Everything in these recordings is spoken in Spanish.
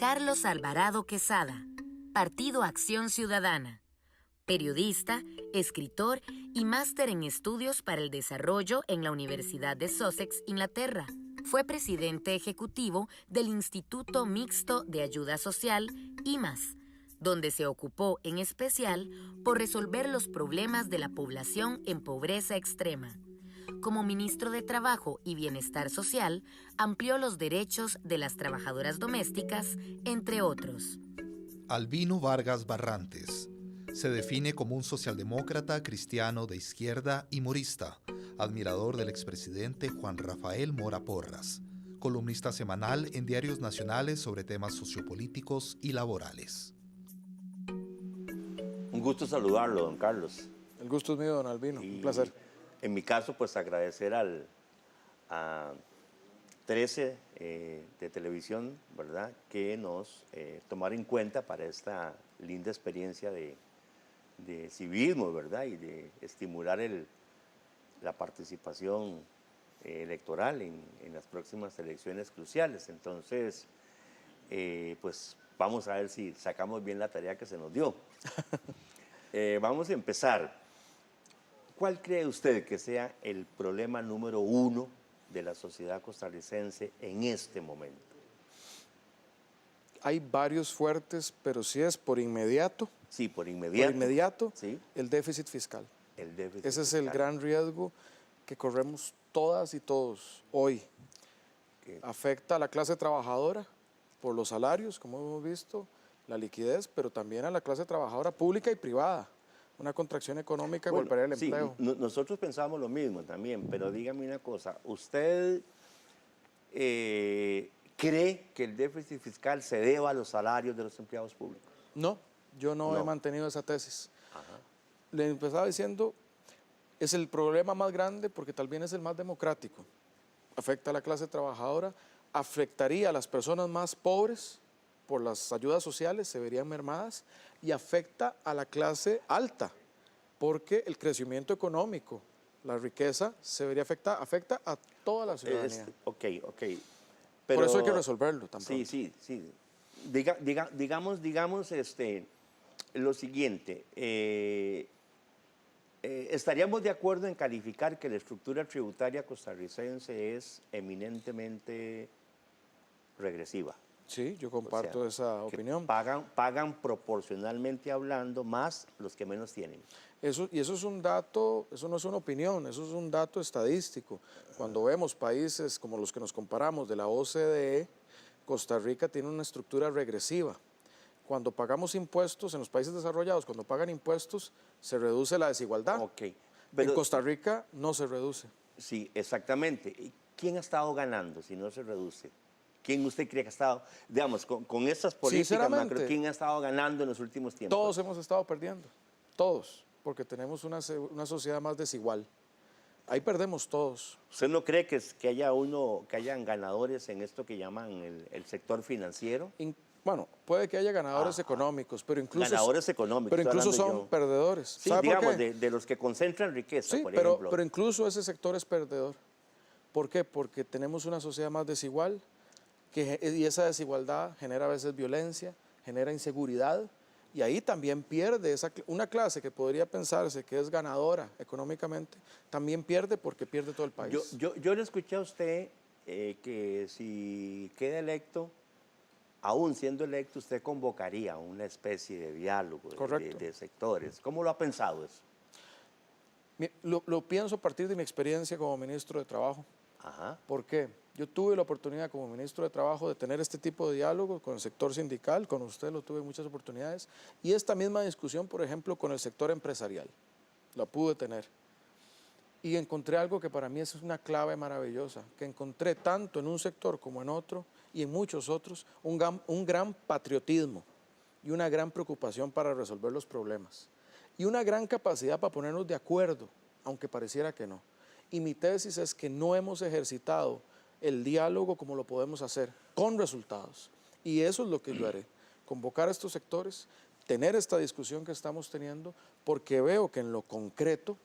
Carlos Alvarado Quesada, Partido Acción Ciudadana. Periodista, escritor y máster en estudios para el desarrollo en la Universidad de Sussex, Inglaterra. Fue presidente ejecutivo del Instituto Mixto de Ayuda Social, IMAS, donde se ocupó en especial por resolver los problemas de la población en pobreza extrema. Como ministro de Trabajo y Bienestar Social, amplió los derechos de las trabajadoras domésticas, entre otros. Albino Vargas Barrantes se define como un socialdemócrata cristiano de izquierda y morista, admirador del expresidente Juan Rafael Mora Porras, columnista semanal en diarios nacionales sobre temas sociopolíticos y laborales. Un gusto saludarlo, don Carlos. El gusto es mío, don Albino. Un placer. En mi caso, pues agradecer a 13 de televisión, ¿verdad?, que nos tomaron en cuenta para esta linda experiencia de civismo, ¿verdad?, y de estimular la participación electoral en las próximas elecciones cruciales. Entonces, pues vamos a ver si sacamos bien la tarea que se nos dio. Vamos a empezar. ¿Cuál cree usted que sea el problema número 1 de la sociedad costarricense en este momento? Hay varios fuertes, pero si es por inmediato. Sí, por inmediato. Por inmediato, ¿sí? El déficit fiscal. El déficit Ese es fiscal. el gran riesgo que corremos todas y todos hoy. Afecta a la clase trabajadora por los salarios, como hemos visto, la liquidez, pero también a la clase trabajadora pública y privada. Una contracción económica golpearía el empleo. Sí, nosotros pensamos lo mismo también, pero dígame una cosa, ¿usted cree que el déficit fiscal se deba a los salarios de los empleados públicos? No, yo no he mantenido esa tesis. Ajá. Le empezaba diciendo, es el problema más grande porque tal vez es el más democrático. Afecta a la clase trabajadora, afectaría a las personas más pobres por las ayudas sociales, se verían mermadas, y afecta a la clase alta, porque el crecimiento económico, la riqueza, se vería afecta a toda la ciudadanía. Ok. Pero, por eso hay que resolverlo también. Sí. Digamos lo siguiente, ¿estaríamos de acuerdo en calificar que la estructura tributaria costarricense es eminentemente regresiva? Sí, yo comparto esa opinión. Pagan proporcionalmente hablando más los que menos tienen. Eso es un dato, eso no es una opinión, eso es un dato estadístico. Cuando vemos países como los que nos comparamos de la OCDE, Costa Rica tiene una estructura regresiva. Cuando pagamos impuestos, en los países desarrollados, cuando pagan impuestos, se reduce la desigualdad. Okay. En Costa Rica no se reduce. Sí, exactamente. ¿Y quién ha estado ganando si no se reduce? ¿Quién usted cree que ha estado, digamos, con estas políticas macro, quién ha estado ganando en los últimos tiempos? Todos hemos estado perdiendo, todos, porque tenemos una sociedad más desigual. Ahí perdemos todos. ¿Usted no cree que hayan ganadores en esto que llaman el sector financiero? Bueno, puede que haya ganadores económicos, pero incluso... Ganadores económicos. Pero incluso son perdedores. Sí, digamos, de los que concentran riqueza, sí, por ejemplo. Pero incluso ese sector es perdedor. ¿Por qué? Porque tenemos una sociedad más desigual, y esa desigualdad genera a veces violencia, genera inseguridad, y ahí también pierde una clase que podría pensarse que es ganadora económicamente, también pierde porque pierde todo el país. Yo le escuché a usted que si queda electo, aún siendo electo, usted convocaría una especie de diálogo de sectores. ¿Cómo lo ha pensado eso? Lo pienso a partir de mi experiencia como ministro de Trabajo. Ajá. ¿Por qué? Yo tuve la oportunidad como ministro de Trabajo de tener este tipo de diálogo con el sector sindical, con usted lo tuve muchas oportunidades, y esta misma discusión, por ejemplo, con el sector empresarial, la pude tener. Y encontré algo que para mí es una clave maravillosa, que encontré tanto en un sector como en otro, y en muchos otros, un gran patriotismo y una gran preocupación para resolver los problemas, y una gran capacidad para ponernos de acuerdo, aunque pareciera que no. Y mi tesis es que no hemos ejercitado el diálogo como lo podemos hacer, con resultados. Y eso es lo que yo haré, convocar a estos sectores, tener esta discusión que estamos teniendo, porque veo que en lo concreto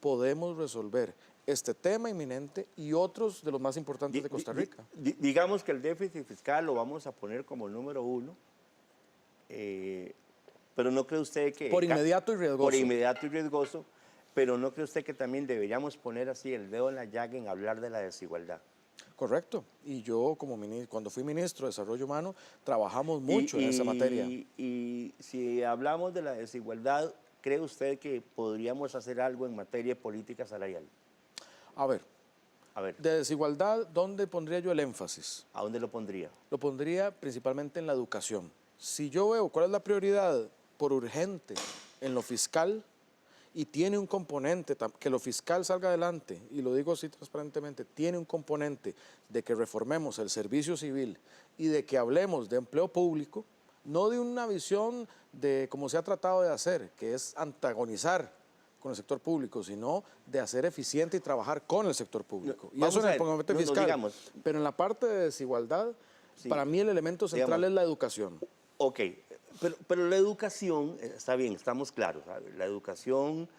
podemos resolver este tema inminente y otros de los más importantes de Costa Rica. Digamos que el déficit fiscal lo vamos a poner como el número 1, pero ¿no cree usted que... Por inmediato y riesgoso. Por inmediato y riesgoso, pero ¿no cree usted que también deberíamos poner así el dedo en la llaga en hablar de la desigualdad? Correcto. Y yo, cuando fui ministro de Desarrollo Humano, trabajamos mucho en esa materia. Y si hablamos de la desigualdad, ¿cree usted que podríamos hacer algo en materia de política salarial? A ver, A ver, de desigualdad, ¿dónde pondría yo el énfasis? ¿a dónde lo pondría? Lo pondría principalmente en la educación. Si yo veo cuál es la prioridad por urgente en lo fiscal y tiene un componente, que lo fiscal salga adelante, y lo digo así transparentemente, tiene un componente de que reformemos el servicio civil y de que hablemos de empleo público, no de una visión de como se ha tratado de hacer, que es antagonizar con el sector público, sino de hacer eficiente y trabajar con el sector público. Y eso en el componente fiscal. Pero en la parte de desigualdad, sí, para mí el elemento central es la educación. Ok, pero la educación, está bien, estamos claros, ¿sabe? La educación,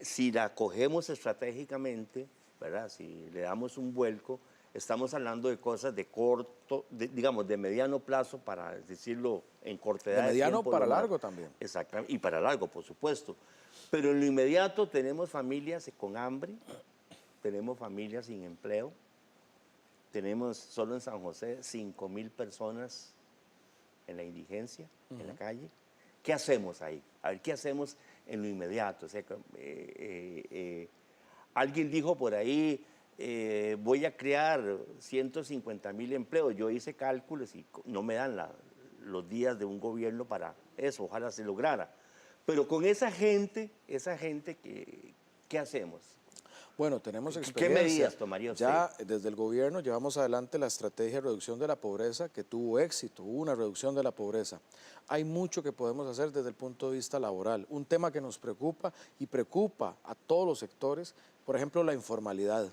si la cogemos estratégicamente, ¿verdad? Si le damos un vuelco, estamos hablando de cosas de corto, digamos, de mediano plazo, para decirlo en cortedad De mediano tiempo, para ¿no? largo también. Exactamente, y para largo, por supuesto. Pero en lo inmediato tenemos familias con hambre, tenemos familias sin empleo, tenemos solo en San José 5,000 personas en la indigencia, en la calle. ¿Qué hacemos ahí? A ver, ¿qué hacemos en lo inmediato? O sea, alguien dijo por ahí, voy a crear 150,000 empleos. Yo hice cálculos y no me dan los días de un gobierno para eso, ojalá se lograra. Pero con esa gente, ¿qué hacemos? Bueno, tenemos ¿Qué experiencia. medidas tomaría usted? Ya desde el gobierno llevamos adelante la estrategia de reducción de la pobreza que tuvo éxito, hubo una reducción de la pobreza. Hay mucho que podemos hacer desde el punto de vista laboral. Un tema que nos preocupa y preocupa a todos los sectores, por ejemplo, la informalidad.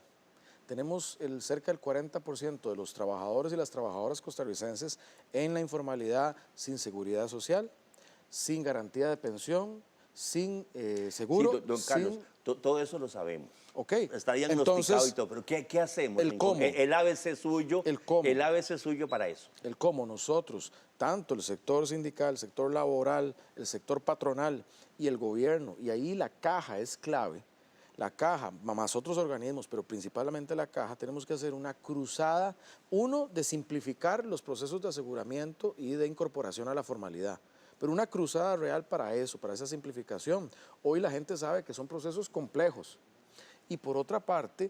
Tenemos cerca del 40% de los trabajadores y las trabajadoras costarricenses en la informalidad, sin seguridad social, sin garantía de pensión, sin seguro. Sí, don Carlos, todo eso lo sabemos. Ok. Está diagnosticado. Entonces, y todo, pero ¿qué hacemos? El cómo. El ABC suyo. El cómo. El ABC suyo para eso. El cómo nosotros, tanto el sector sindical, el sector laboral, el sector patronal y el gobierno, y ahí la caja es clave. La caja, más otros organismos, pero principalmente la caja, tenemos que hacer una cruzada, uno, de simplificar los procesos de aseguramiento y de incorporación a la formalidad. Pero una cruzada real para eso, para esa simplificación. Hoy la gente sabe que son procesos complejos. Y por otra parte,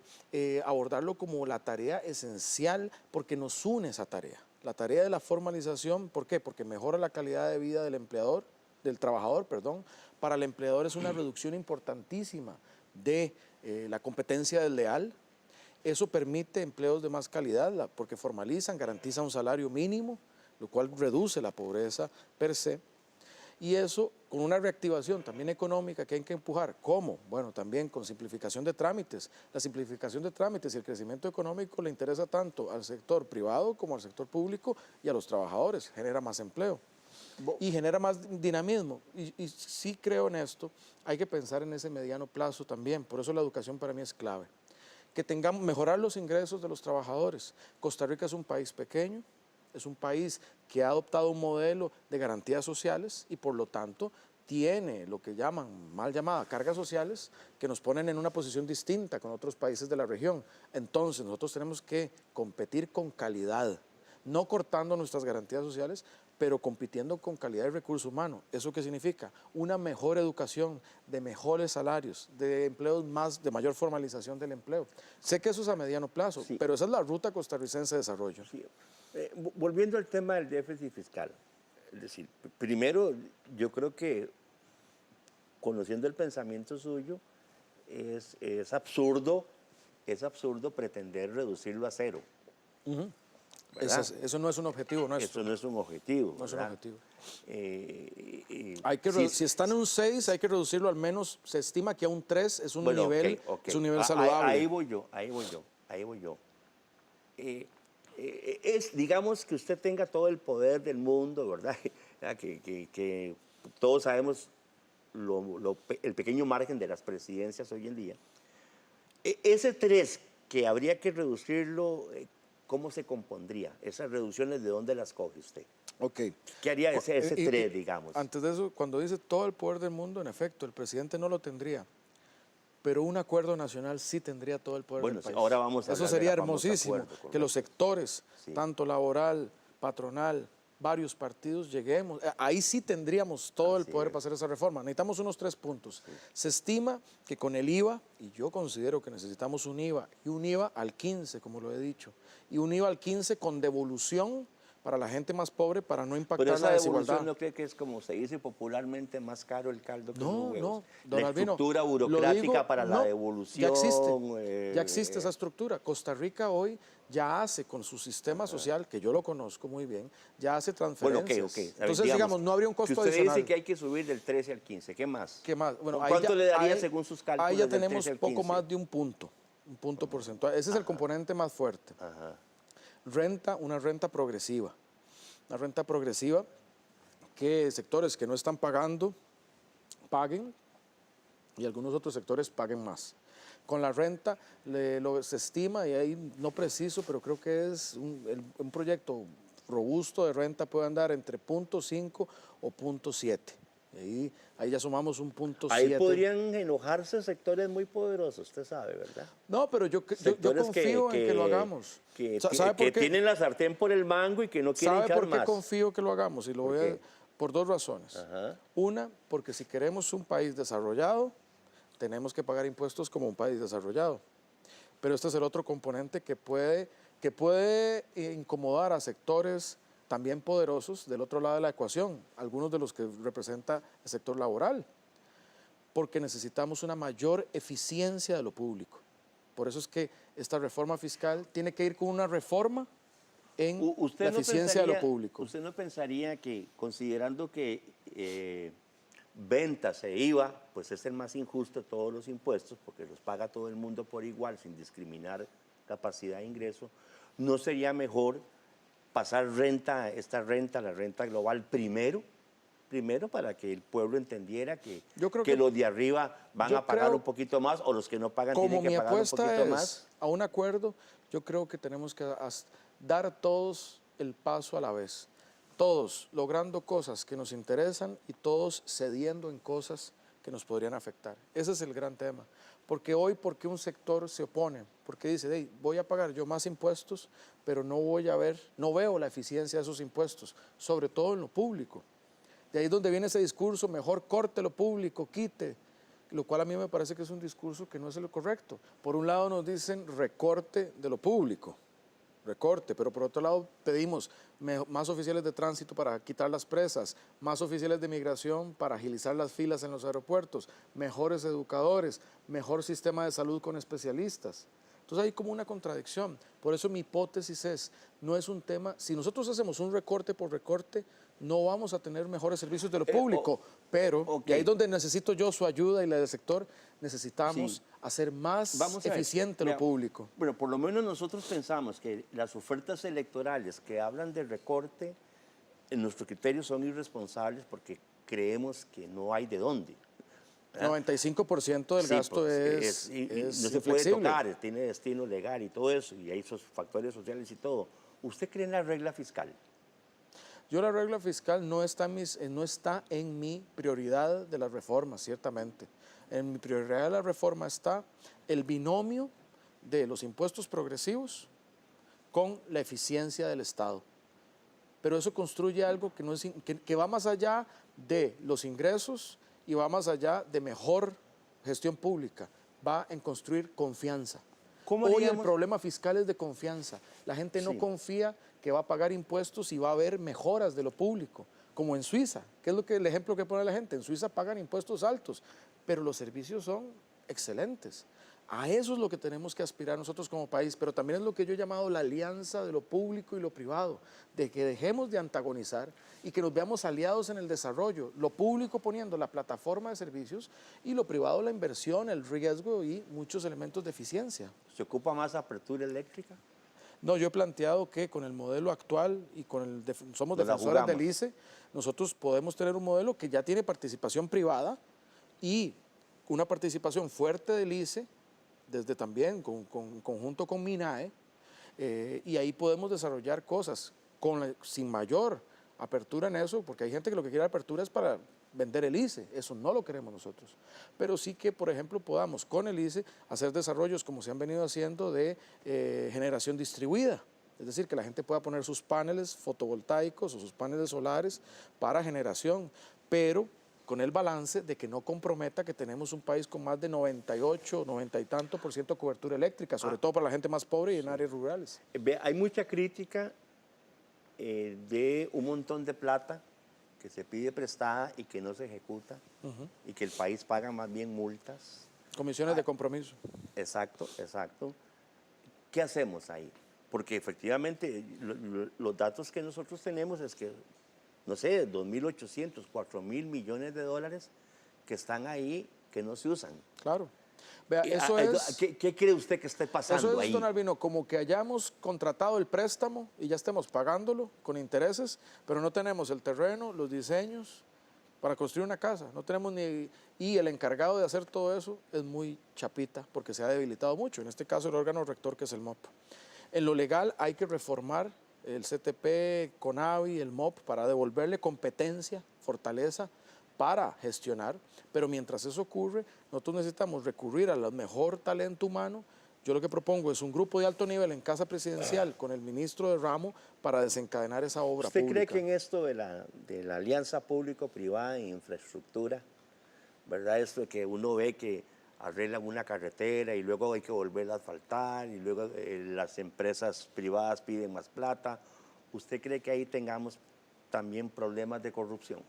abordarlo como la tarea esencial porque nos une esa tarea. La tarea de la formalización, ¿por qué? Porque mejora la calidad de vida del trabajador. Para el empleador es una reducción importantísima de la competencia desleal. Eso permite empleos de más calidad porque formalizan, garantiza un salario mínimo, lo cual reduce la pobreza per se. Y eso con una reactivación también económica que hay que empujar. ¿Cómo? Bueno, también con simplificación de trámites. La simplificación de trámites y el crecimiento económico le interesa tanto al sector privado como al sector público y a los trabajadores. Genera más empleo y genera más dinamismo. Y sí creo en esto, hay que pensar en ese mediano plazo también. Por eso la educación para mí es clave. Que tengamos, mejorar los ingresos de los trabajadores. Costa Rica es un país pequeño. Es un país que ha adoptado un modelo de garantías sociales y por lo tanto tiene lo que llaman, mal llamadas, cargas sociales que nos ponen en una posición distinta con otros países de la región. Entonces nosotros tenemos que competir con calidad, no cortando nuestras garantías sociales, pero compitiendo con calidad de recurso humano. ¿Eso qué significa? Una mejor educación, de mejores salarios, de empleos de mayor formalización del empleo. Sé que eso es a mediano plazo, sí, pero esa es la ruta costarricense de desarrollo. Sí. Volviendo al tema del déficit fiscal, es decir, primero yo creo que conociendo el pensamiento suyo es absurdo pretender reducirlo a cero. Eso no es un objetivo nuestro. Eso no es un objetivo. No es un objetivo. Hay que si están en un 6, hay que reducirlo al menos, se estima que a un 3 es un nivel, es un nivel saludable. Ahí voy yo. Digamos que usted tenga todo el poder del mundo, ¿verdad? Que todos sabemos el pequeño margen de las presidencias hoy en día. Ese 3 que habría que reducirlo, ¿cómo se compondría? Esas reducciones, ¿de dónde las coge usted? Ok. ¿Qué haría ese 3, digamos? Antes de eso, cuando dice todo el poder del mundo, en efecto, el presidente no lo tendría. Pero un acuerdo nacional sí tendría todo el poder del país. Ahora vamos a Eso hablar sería del famoso hermosísimo, acuerdo, que los sectores, Sí. tanto laboral, patronal, varios partidos, lleguemos. Ahí sí tendríamos todo el Así poder es. para hacer esa reforma. Necesitamos unos 3 puntos. Se estima que con el IVA, y yo considero que necesitamos un IVA, y un IVA al 15, como lo he dicho, y un IVA al 15 con devolución para la gente más pobre para no impactar Pero esa la devolución, desigualdad. ¿no cree que es, como se dice popularmente, más caro el caldo que los No, huevos? no, don La Albino, estructura lo burocrática digo, para la no, devolución. ya existe esa estructura. Costa Rica hoy ya hace con su sistema social, que yo lo conozco muy bien, ya hace transferencias. Bueno, ok. Entonces, digamos, no habría un costo que usted adicional. dice que hay que subir del 13 al 15, ¿qué más? ¿Qué más? Bueno, ¿Cuánto le daría ahí- según sus cálculos Ahí ya del tenemos 13 al poco 15? más de un punto porcentual. Ese es el componente más fuerte. Ajá. Una renta progresiva. Una renta progresiva que sectores que no están pagando, paguen, y algunos otros sectores paguen más. Con la renta se estima, y ahí no preciso, pero creo que es un proyecto robusto de renta puede andar entre 0.5 o 0.7. Ahí ya sumamos un 0.7. Ahí podrían enojarse sectores muy poderosos, usted sabe, ¿verdad? No, pero yo Sectores confío en que lo hagamos. ¿Sabe por qué? Tienen la sartén por el mango y que no quieren ¿Sabe echar por qué más. confío que lo hagamos? Y lo ¿Por voy a, qué? por 2 razones. Ajá. Una, porque si queremos un país desarrollado, tenemos que pagar impuestos como un país desarrollado. Pero este es el otro componente que puede incomodar a sectores también poderosos del otro lado de la ecuación, algunos de los que representa el sector laboral, porque necesitamos una mayor eficiencia de lo público. Por eso es que esta reforma fiscal tiene que ir con una reforma en la eficiencia de lo público. ¿Usted no pensaría que, considerando que ventas e IVA, pues es el más injusto de todos los impuestos, porque los paga todo el mundo por igual, sin discriminar capacidad de ingreso, no sería mejor pasar la renta global primero para que el pueblo entendiera que los de arriba van a pagar un poquito más, o los que no pagan tienen que pagar un poquito más? Como mi apuesta es a un acuerdo, yo creo que tenemos que dar todos el paso a la vez. Todos logrando cosas que nos interesan y todos cediendo en cosas que nos podrían afectar. Ese es el gran tema. Porque hoy, ¿por qué un sector se opone? Porque dice, hey, voy a pagar yo más impuestos, pero no veo la eficiencia de esos impuestos, sobre todo en lo público. De ahí es donde viene ese discurso, mejor corte lo público, quite, lo cual a mí me parece que es un discurso que no es lo correcto. Por un lado nos dicen recorte de lo público, pero por otro lado pedimos más oficiales de tránsito para quitar las presas, más oficiales de migración para agilizar las filas en los aeropuertos, mejores educadores, mejor sistema de salud con especialistas. Entonces hay como una contradicción. Por eso mi hipótesis no es un tema, si nosotros hacemos un recorte por recorte, no vamos a tener mejores servicios de lo público, pero y ahí es donde necesito yo su ayuda y la del sector, necesitamos hacer más eficiente lo público. Bueno, por lo menos nosotros pensamos que las ofertas electorales que hablan de recorte, en nuestro criterio son irresponsables porque creemos que no hay de dónde. 95% del gasto es no se puede tocar, tiene destino legal y todo eso, y hay esos factores sociales y todo. ¿Usted cree en la regla fiscal? Yo la regla fiscal no está en mi prioridad de las reformas, ciertamente. En mi prioridad de la reforma está el binomio de los impuestos progresivos con la eficiencia del Estado. Pero eso construye algo que va más allá de los ingresos y va más allá de mejor gestión pública. Va en construir confianza. Hoy el problema fiscal es de confianza. La gente no confía que va a pagar impuestos y va a haber mejoras de lo público, como en Suiza, que es el ejemplo que pone la gente. En Suiza pagan impuestos altos, pero los servicios son excelentes. A eso es lo que tenemos que aspirar nosotros como país, pero también es lo que yo he llamado la alianza de lo público y lo privado, de que dejemos de antagonizar y que nos veamos aliados en el desarrollo, lo público poniendo la plataforma de servicios y lo privado la inversión, el riesgo y muchos elementos de eficiencia. ¿Se ocupa más apertura eléctrica? No, yo he planteado que con el modelo actual y somos defensores del ICE, nosotros podemos tener un modelo que ya tiene participación privada y una participación fuerte del ICE, desde también conjunto con MINAE, y ahí podemos desarrollar cosas sin mayor apertura en eso, porque hay gente que lo que quiere apertura es para vender el ICE, eso no lo queremos nosotros, pero sí que, por ejemplo, podamos con el ICE hacer desarrollos como se han venido haciendo de generación distribuida, es decir, que la gente pueda poner sus paneles fotovoltaicos o sus paneles solares para generación, pero con el balance de que no comprometa que tenemos un país con más de 98, 90 y tanto por ciento de cobertura eléctrica, sobre todo para la gente más pobre y en áreas rurales. Hay mucha crítica de un montón de plata que se pide prestada y que no se ejecuta, y que el país paga más bien multas. Comisiones de compromiso. Exacto, exacto. ¿Qué hacemos ahí? Porque efectivamente los datos que nosotros tenemos es que, no sé, 2.800, 4.000 millones de dólares que están ahí, que no se usan. Claro. Vea, eso es... ¿Qué cree usted que esté pasando eso es, ahí? don Albino, como que hayamos contratado el préstamo y ya estemos pagándolo con intereses, pero no tenemos el terreno, los diseños para construir una casa. No tenemos ni... Y el encargado de hacer todo eso es muy chapita porque se ha debilitado mucho. En este caso el órgano rector, que es el MOP. En lo legal hay que reformar el CTP, CONAVI, el MOP para devolverle competencia, fortaleza para gestionar, pero mientras eso ocurre, nosotros necesitamos recurrir al mejor talento humano. Yo lo que propongo es un grupo de alto nivel en Casa Presidencial con el ministro de ramo para desencadenar esa obra ¿Usted pública. cree que en esto de la alianza público-privada en infraestructura, verdad, esto de que uno ve que arreglan una carretera y luego hay que volverla a asfaltar y luego las empresas privadas piden más plata, ¿usted cree que ahí tengamos también problemas de corrupción?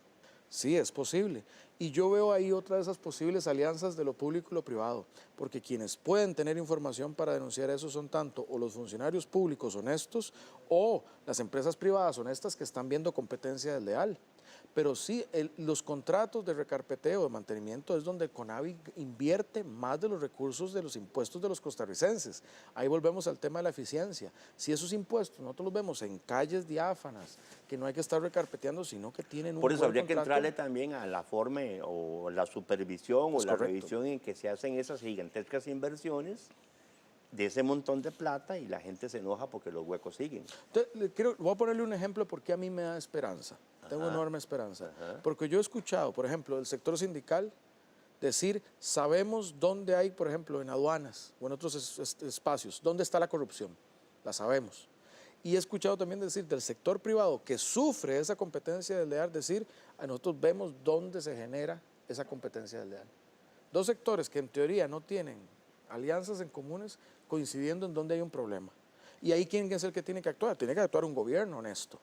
Sí, es posible. Y yo veo ahí otra de esas posibles alianzas de lo público y lo privado, porque quienes pueden tener información para denunciar eso son tanto o los funcionarios públicos honestos o las empresas privadas honestas que están viendo competencia desleal. Pero sí, los contratos de recarpeteo, de mantenimiento, es donde CONAVI invierte más de los recursos de los impuestos de los costarricenses. Ahí volvemos al tema de la eficiencia. Si esos impuestos nosotros los vemos en calles diáfanas, que no hay que estar recarpeteando, sino que tienen un Por eso buen habría que contrato. entrarle también a la forma o la supervisión o Es la correcto. revisión en que se hacen esas gigantescas inversiones de ese montón de plata y la gente se enoja porque los huecos siguen. Entonces, voy a ponerle un ejemplo porque a mí me da esperanza. Tengo enorme esperanza. Porque yo he escuchado, por ejemplo, del sector sindical decir, sabemos dónde hay, por ejemplo, en aduanas o en otros espacios, dónde está la corrupción. La sabemos. Y he escuchado también decir del sector privado que sufre esa competencia desleal, decir, a nosotros vemos dónde se genera esa competencia desleal. Dos sectores que en teoría no tienen alianzas en comunes coincidiendo en dónde hay un problema. Y ahí, ¿quién es el que tiene que actuar? Tiene que actuar un gobierno honesto.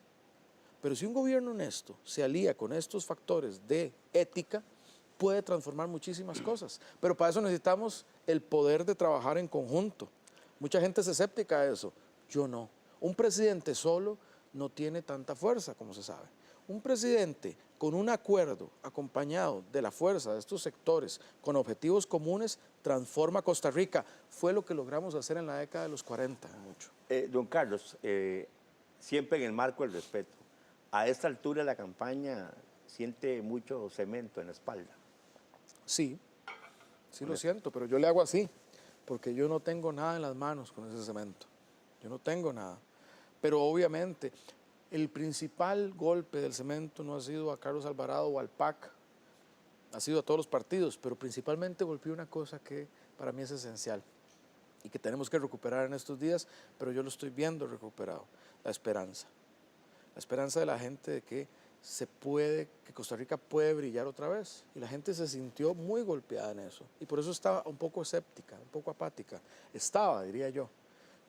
Pero si un gobierno honesto se alía con estos factores de ética, puede transformar muchísimas cosas. Pero para eso necesitamos el poder de trabajar en conjunto. Mucha gente es escéptica a eso. Yo no. Un presidente solo no tiene tanta fuerza, como se sabe. Un presidente con un acuerdo acompañado de la fuerza de estos sectores con objetivos comunes transforma Costa Rica. Fue lo que logramos hacer en la década de los 40. Mucho. Don Carlos, siempre en el marco del respeto. A esta altura de la campaña siente mucho cemento en la espalda. Sí, sí lo siento, pero yo le hago así, porque yo no tengo nada en las manos con ese cemento. Yo no tengo nada. Pero obviamente el principal golpe del cemento no ha sido a Carlos Alvarado o al PAC, ha sido a todos los partidos, pero principalmente golpeó una cosa que para mí es esencial y que tenemos que recuperar en estos días, pero yo lo estoy viendo recuperado, la esperanza. La esperanza de la gente de que que Costa Rica puede brillar otra vez. Y la gente se sintió muy golpeada en eso. Y por eso estaba un poco escéptica, un poco apática. Estaba, diría yo.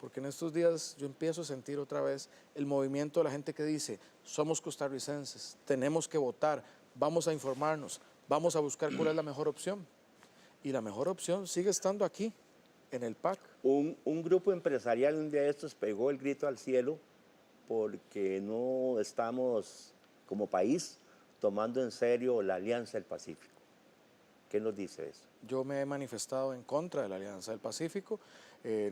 Porque en estos días yo empiezo a sentir otra vez el movimiento de la gente que dice, somos costarricenses, tenemos que votar, vamos a informarnos, vamos a buscar cuál es la mejor opción. Y la mejor opción sigue estando aquí, en el PAC. Un grupo empresarial un día de estos pegó el grito al cielo porque no estamos como país tomando en serio la Alianza del Pacífico. ¿Qué nos dice eso? Yo me he manifestado en contra de la Alianza del Pacífico.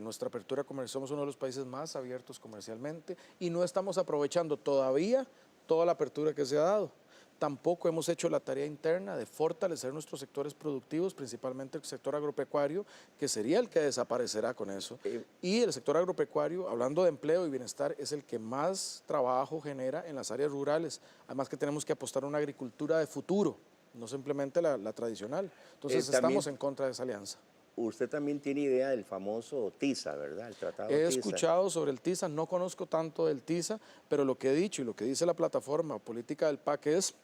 Nuestra apertura comercial, somos uno de los países más abiertos comercialmente y no estamos aprovechando todavía toda la apertura que se ha dado. Tampoco hemos hecho la tarea interna de fortalecer nuestros sectores productivos, principalmente el sector agropecuario, que sería el que desaparecerá con eso. Y el sector agropecuario, hablando de empleo y bienestar, es el que más trabajo genera en las áreas rurales. Además que tenemos que apostar a una agricultura de futuro, no simplemente la tradicional. Entonces estamos en contra de esa alianza. Usted también tiene idea del famoso TISA, ¿verdad? El tratado He TISA. escuchado sobre el TISA, no conozco tanto del TISA, pero lo que he dicho y lo que dice la plataforma política del PAC es: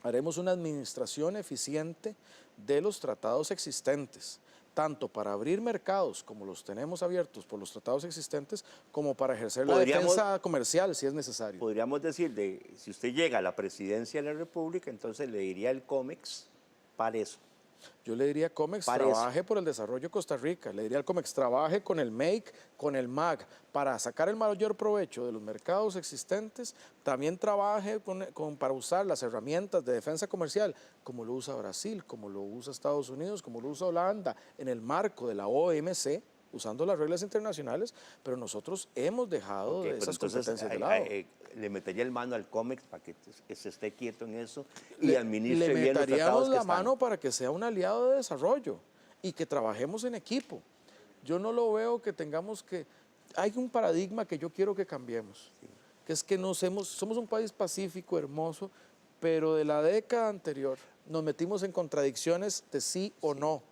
haremos una administración eficiente de los tratados existentes, tanto para abrir mercados como los tenemos abiertos por los tratados existentes, como para ejercer la defensa comercial si es necesario. Podríamos decir, si usted llega a la presidencia de la República, entonces le diría el COMEX para eso. Yo le diría COMEX, trabaje por el desarrollo de Costa Rica. Le diría al COMEX, trabaje con el MEIC, con el MAG, para sacar el mayor provecho de los mercados existentes. También trabaje para usar las herramientas de defensa comercial, como lo usa Brasil, como lo usa Estados Unidos, como lo usa Holanda, en el marco de la OMC, usando las reglas internacionales, pero nosotros hemos dejado esas competencias de lado. Le metería el mano al COMEX para que se esté quieto en eso y administre bien los tratados que Le meteríamos la mano para que sea un aliado de desarrollo y que trabajemos en equipo. Yo no lo veo que tengamos que... Hay un paradigma que yo quiero que cambiemos, que es que somos un país pacífico, hermoso, pero de la década anterior nos metimos en contradicciones de sí o no,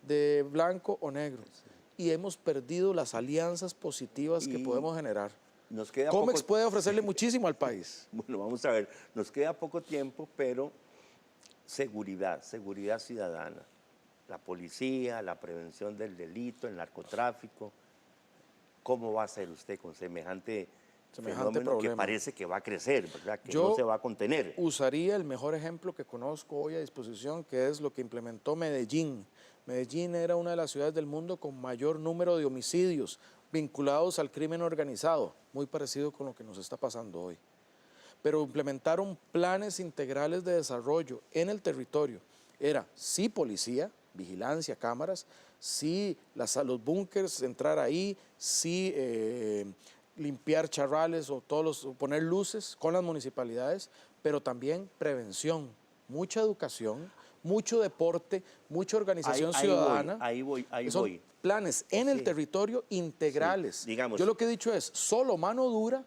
de blanco o negro. Y hemos perdido las alianzas positivas que podemos generar. COMEX puede ofrecerle muchísimo al país. Bueno, vamos a ver, nos queda poco tiempo, pero seguridad ciudadana, la policía, la prevención del delito, el narcotráfico, ¿cómo va a hacer usted con semejante fenómeno problema que parece que va a crecer, ¿verdad? Que no se va a contener? Usaría el mejor ejemplo que conozco hoy a disposición, que es lo que implementó Medellín. Medellín era una de las ciudades del mundo con mayor número de homicidios vinculados al crimen organizado, muy parecido con lo que nos está pasando hoy. Pero implementaron planes integrales de desarrollo en el territorio. Era sí policía, vigilancia, cámaras, sí los búnkers, entrar ahí, sí limpiar charrales o poner luces con las municipalidades, pero también prevención, mucha educación, mucho deporte, mucha organización ciudadana. Ahí voy. Son planes en el territorio integrales. Sí, digamos. Yo lo que he dicho es, solo mano dura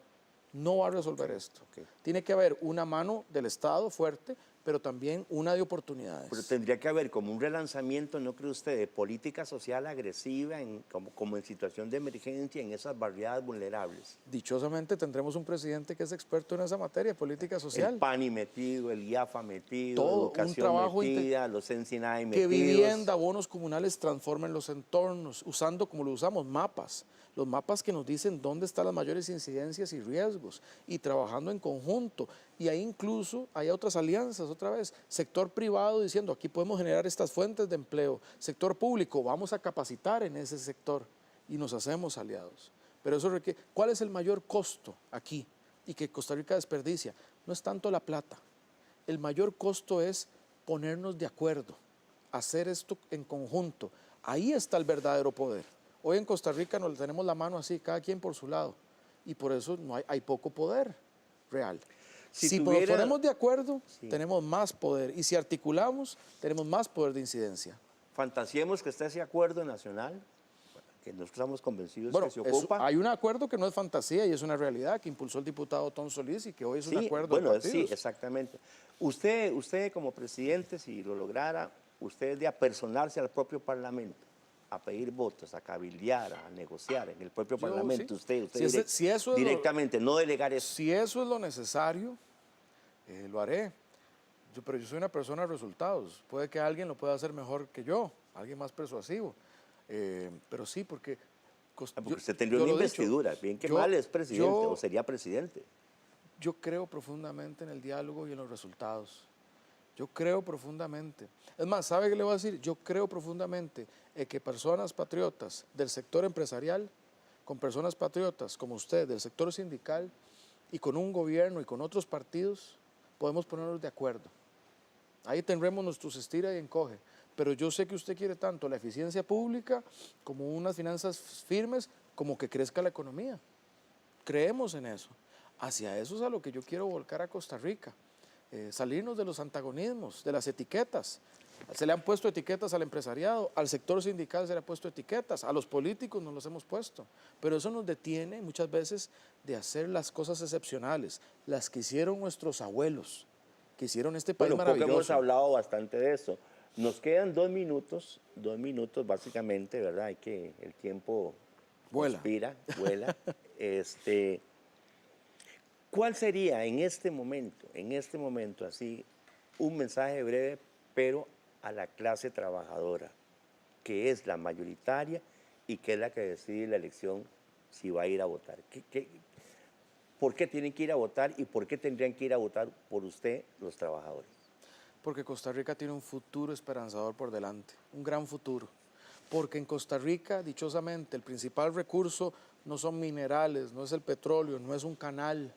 no va a resolver esto. Tiene que haber una mano del Estado fuerte, pero también una de oportunidades. Pero tendría que haber como un relanzamiento, ¿no cree usted?, de política social agresiva como en situación de emergencia en esas barriadas vulnerables. Dichosamente tendremos un presidente que es experto en esa materia, política social. El PANI metido, el IAFA metido, todo, educación un trabajo metida, los Ensinay metidos. Que vivienda, bonos comunales transformen los entornos, usando como lo usamos mapas. Los mapas que nos dicen dónde están las mayores incidencias y riesgos, y trabajando en conjunto. Y ahí incluso hay otras alianzas, otra vez, sector privado diciendo aquí podemos generar estas fuentes de empleo, sector público, vamos a capacitar en ese sector y nos hacemos aliados. Pero eso requiere, ¿cuál es el mayor costo aquí y que Costa Rica desperdicia? No es tanto la plata, el mayor costo es ponernos de acuerdo, hacer esto en conjunto. Ahí está el verdadero poder. Hoy en Costa Rica nos tenemos la mano así, cada quien por su lado, y por eso hay poco poder real. Si nos ponemos de acuerdo, tenemos más poder, y si articulamos, tenemos más poder de incidencia. Fantasiemos que está ese acuerdo nacional, que nosotros estamos convencidos que se ocupa. Hay un acuerdo que no es fantasía y es una realidad, que impulsó el diputado Tom Solís y que hoy es un acuerdo de partidos. Sí, exactamente. Usted como presidente, si lo lograra, usted de apersonarse al propio Parlamento, a pedir votos, a cabildear, a negociar en el propio Parlamento, sí. usted directamente, no delegar eso. Si eso es lo necesario, lo haré. Pero yo soy una persona de resultados. Puede que alguien lo pueda hacer mejor que yo, alguien más persuasivo. Pero sí, porque usted tendría una investidura, bien que mal es presidente o sería presidente. Yo creo profundamente en el diálogo y en los resultados. Yo creo profundamente. Es más, ¿sabe qué le voy a decir? Yo creo profundamente en que personas patriotas del sector empresarial, con personas patriotas como usted, del sector sindical, y con un gobierno y con otros partidos, podemos ponernos de acuerdo. Ahí tendremos nuestros estira y encoge. Pero yo sé que usted quiere tanto la eficiencia pública como unas finanzas firmes, como que crezca la economía. Creemos en eso. Hacia eso es a lo que yo quiero volcar a Costa Rica. salirnos de los antagonismos, de las etiquetas. Se le han puesto etiquetas al empresariado, al sector sindical se le ha puesto etiquetas, a los políticos nos los hemos puesto, pero eso nos detiene muchas veces de hacer las cosas excepcionales, las que hicieron nuestros abuelos, que hicieron este país maravilloso. Hemos hablado bastante de eso. Nos quedan 2 minutos básicamente, ¿verdad? Hay que, el tiempo vuela. Conspira, vuela. ¿Cuál sería en este momento así, un mensaje breve, pero a la clase trabajadora, que es la mayoritaria y que es la que decide la elección si va a ir a votar? ¿Por qué tienen que ir a votar y por qué tendrían que ir a votar por usted, los trabajadores? Porque Costa Rica tiene un futuro esperanzador por delante, un gran futuro. Porque en Costa Rica, dichosamente, el principal recurso no son minerales, no es el petróleo, no es un canal.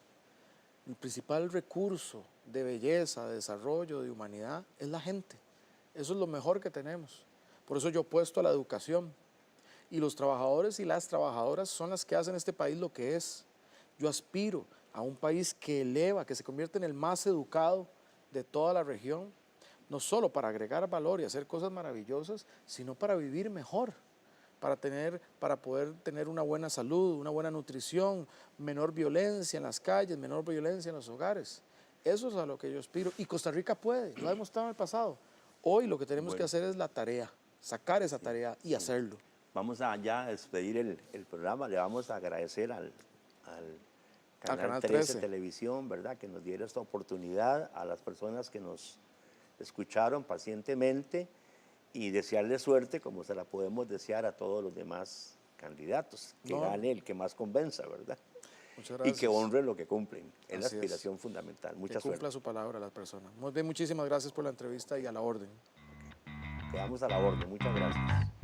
El principal recurso de belleza, de desarrollo, de humanidad, es la gente. Eso es lo mejor que tenemos. Por eso yo apuesto a la educación. Y los trabajadores y las trabajadoras son las que hacen este país lo que es. Yo aspiro a un país que eleva, que se convierte en el más educado de toda la región, no solo para agregar valor y hacer cosas maravillosas, sino para vivir mejor, para poder tener una buena salud, una buena nutrición, menor violencia en las calles, menor violencia en los hogares. Eso es a lo que yo aspiro. Y Costa Rica puede, lo ha demostrado en el pasado. Hoy lo que tenemos que hacer es la tarea, sacar esa tarea y hacerlo. Vamos a ya despedir el programa. Le vamos a agradecer al Canal 13 Televisión, ¿verdad?, que nos diera esta oportunidad, a las personas que nos escucharon pacientemente y desearle suerte, como se la podemos desear a todos los demás candidatos, que gane el que más convenza, ¿verdad? Muchas gracias. Y que honre lo que cumplen, es la aspiración fundamental. Mucha suerte. Que cumpla su palabra a las personas. Muy bien, muchísimas gracias por la entrevista y a la orden. Quedamos a la orden, muchas gracias.